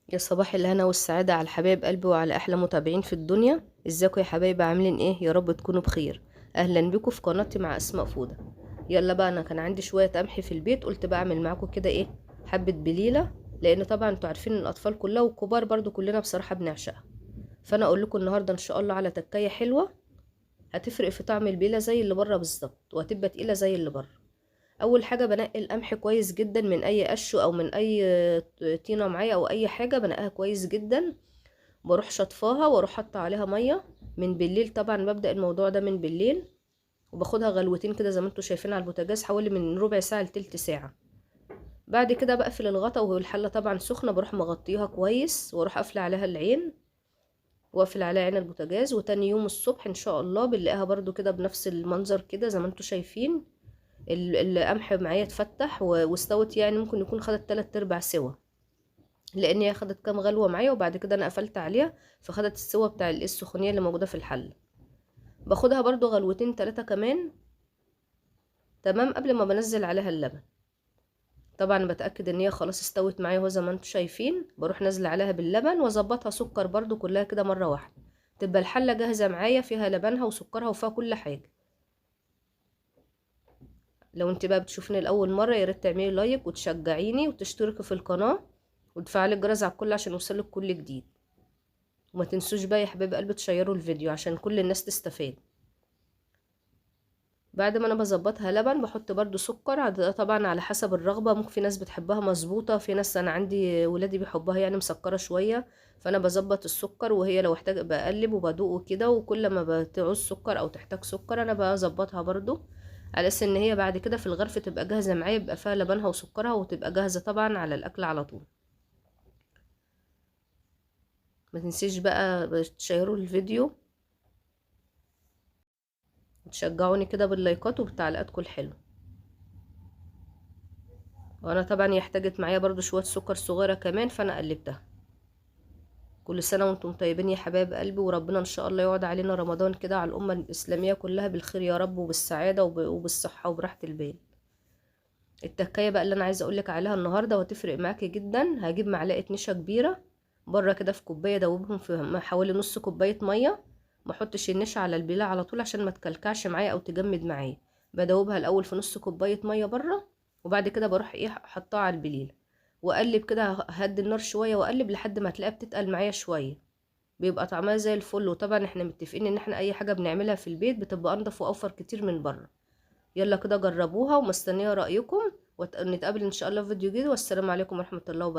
يا صباح الهنا والسعادة على حبايب قلبي وعلى أحلى متابعين في الدنيا. ازيكم يا حبايبي؟ عاملين ايه؟ يا رب تكونوا بخير. أهلا بكم في قناتي مع أسماء فودة. يلا بقى، أنا كان عندي شوية قمح في البيت، قلت بقى أعمل معاكم كده ايه، حبة بليلة. لأن طبعا انتوا عارفين الأطفال كلها والكبار برضو كلنا بصراحة بنعشقها. فأنا أقول لكم النهاردة إن شاء الله على تكاية حلوة هتفرق في طعم البليلة زي اللي بره بالظبط، وهتبقى تقيلة زي اللي بره. اول حاجه بنقي القمح كويس جدا من اي قش او من اي طينه معايا او اي حاجه، بنقيها كويس جدا. بروح شطفاها واروح حاطه عليها ميه من بالليل، طبعا ببدا الموضوع ده من بالليل. وباخدها غلوتين كده زي ما انتم شايفين على البوتاجاز، حوالي من ربع ساعه لتلت ساعه. بعد كده بقفل الغطا، وهو الحله طبعا سخنه بروح مغطيها كويس، واروح قافله عليها العين، واقفل عليها عين البوتاجاز. وتاني يوم الصبح ان شاء الله بنلاقيها برضو كده بنفس المنظر كده زي ما انتم شايفين. القمح معايا اتفتح واستوت، يعني ممكن يكون خدت 3/4 سوا، لان هي خدت كام غلوه معايا وبعد كده انا قفلت عليها، فخدت السوا بتاع السخونيه اللي موجوده في الحله. باخدها برضو غلوتين 3 كمان، تمام، قبل ما بنزل عليها اللبن. طبعا بتاكد ان هي خلاص استوت معايا، وزي ما انتم شايفين بروح نازله عليها باللبن واظبطها سكر برضو كلها كده مره واحده، تبقى الحله جاهزه معايا فيها لبنها وسكرها وفيها كل حاجه. لو انت بقى بتشوفيني لاول مره، يا ريت تعملي لايك وتشجعيني وتشتركي في القناه وتفعلي الجرس على الكل عشان يوصلك كل جديد. وما تنسوش بقى يا حبايب قلبي تشيروا الفيديو عشان كل الناس تستفاد. بعد ما انا بظبطها لبن بحط برضو سكر، طبعا على حسب الرغبه، ممكن في ناس بتحبها مظبوطه، في ناس، انا عندي ولادي بيحبوها يعني مسكره شويه. فانا بظبط السكر، وهي لو احتاج بقلب وبدوق كده، وكل ما بتعوز سكر او تحتاج سكر انا بظبطها برضو، على اساس ان هي بعد كده في الغرف تبقى جاهزه معايا، يبقى فيها لبنها وسكرها وتبقى جاهزه طبعا على الاكل على طول. ما تنسيش بقى تشيروا الفيديو وتشجعوني كده باللايكات وبالتعليقاتكم الحلوه. وانا طبعا هي احتاجت معايا برضو شويه سكر صغيره كمان، فانا قلبتها. كل سنه وانتم طيبين يا حبايب قلبي، وربنا ان شاء الله يقعد علينا رمضان كده على الامه الاسلاميه كلها بالخير يا رب، وبالسعاده وبالصحه وبراحه البال. التكايه بقى اللي انا عايزه اقولك عليها النهارده وهتفرق معاكي جدا، هجيب معلقه نشا كبيره بره كده في كوبايه، دوبهم في حوالي نص كوبايه ميه. ما احطش النشا على البلاه على طول عشان ما تكلكعش معايا او تجمد معايا. بدوبها الاول في نص كوبايه ميه بره، وبعد كده بروح ايه حطها على البليله، واقلب كده، هدي النار شويه واقلب لحد ما تلاقيها بتتقل معايا شويه، بيبقى طعمها زي الفل. وطبعا احنا متفقين ان احنا اي حاجه بنعملها في البيت بتبقى انضف واوفر كتير من بره. يلا كده جربوها، ومستنيه رايكم، ونتقابل ان شاء الله في فيديو جديد، والسلام عليكم ورحمه الله وبركاته.